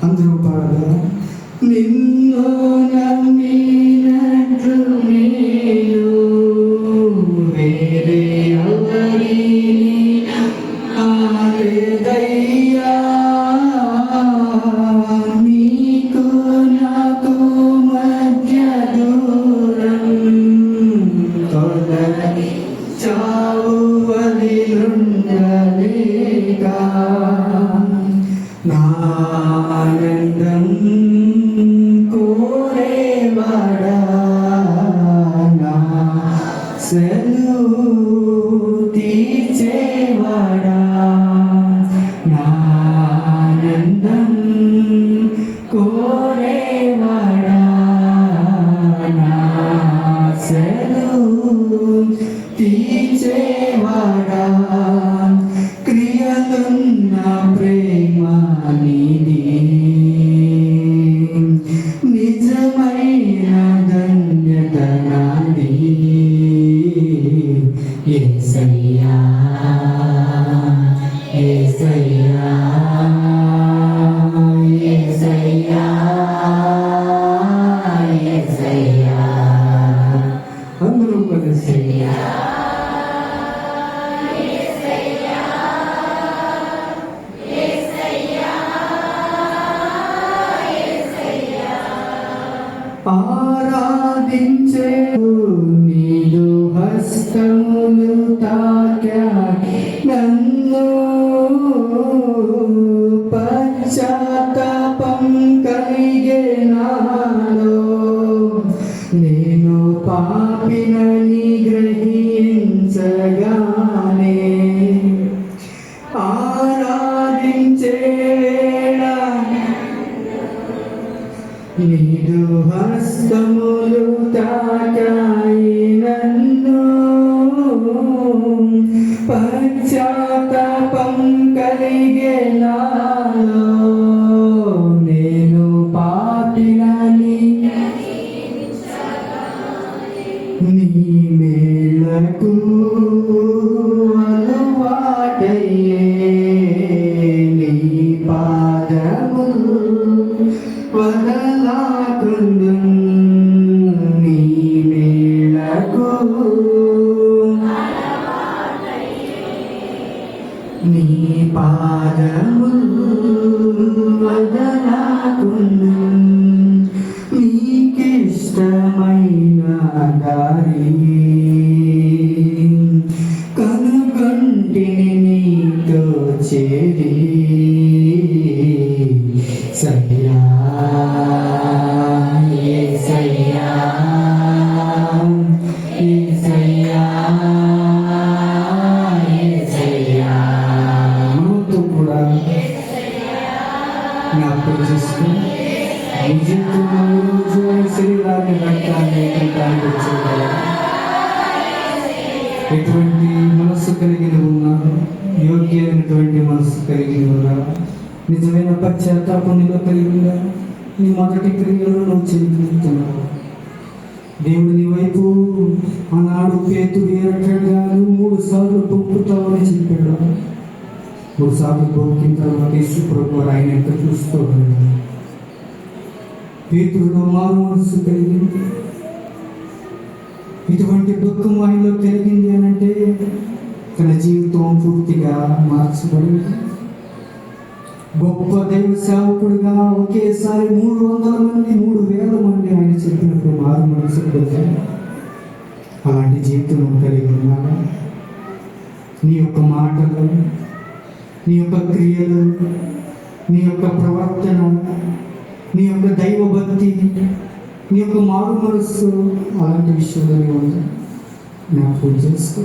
అందరూ పాడదా? నిన్ను నమ్మినట్లు నేను వేరే ఎవరిని నమ్మలేదయ్యా. నీకు నాకు మధ్య దూరం తొలగి చావు వదిలుండలేక నా ఆనందం కోరేవాడా, నా సెలవు తీర్చేవాడా, నా ఆనందం కోరేవాడా, నా సెలవు తీర్చేవాడా. క్రియలున్న ప్రేమ నీది, నిజమైన ధన్యత నాది. యేసయ్యా యేసయ్యా యేసయ్యా యేసయ్యా. అందరూ కలిసి ఆరాధించే నీదు హస్తములు తాకాయి నన్ను, పశ్చాత్తాపం కలిగే నాలో. నేను పాపినని గ్రహించగానే ఆరాధించే నీదు హస్తములు తాకాయి నన్ను, పశ్చాత్తాపం కలిగే నాలో. నేను పాపినని నీ మేలకు అలవాటయ్యే నీ పాదములు వదలాకుండు. నీ మేలకు నీ పాదములు వదలాకుండు. నీకిష్టమైన దారి కనుగొంటిని నీతో చేరి. సయ్యా యేసయ్యా యేసయ్యా యేసయ్యా. మనతో కూడా జ్ఞాపకం చేసుకుని నీ జీవితంలో రోజు శరీరాన్ని రక్తాన్ని కంటానికి వచ్చేవారు. ఎటువంటి మనస్సు కలిగి ఉన్నారు? యోగ్యమైనటువంటి మనస్సు కలిగి ఉన్నారు. నిజమైన పశ్చాత్తాపం నీలో కలిగి ఉన్నారు. నీ మొదటి క్రియలు నువ్వు చెందుతున్నావు. దేవుడు నీ వైపు ఆనాడు పేతుడు ఏరటగా 3 సార్లు బొక్కుతావని చెప్పాడు. 3 సార్లు బొక్కిన తర్వాత యేసు ప్రభువు ఆయన ఎంత చూస్తూ పేతుడులో మారు మనస్సు కలిగింది. ఇటువంటి దుఃఖం ఆయనలో కలిగింది అని అంటే తన జీవితం పూర్తిగా మార్చబడింది. గొప్ప దైవ సేవకుడిగా ఒకేసారి 300 మంది 3,000 మంది ఆయన చెప్పినప్పుడు మారు మనసు కలిగింది. అలాంటి జీవితం కలిగి ఉన్నాను. నీ యొక్క మాటలు, నీ యొక్క క్రియలు, నీ యొక్క ప్రవర్తన, నీ యొక్క దైవభక్తి, నీ యొక్క మారు మనస్సు అలాంటి విషయంలో ఉంది. జ్ఞాపకం చేసుకో.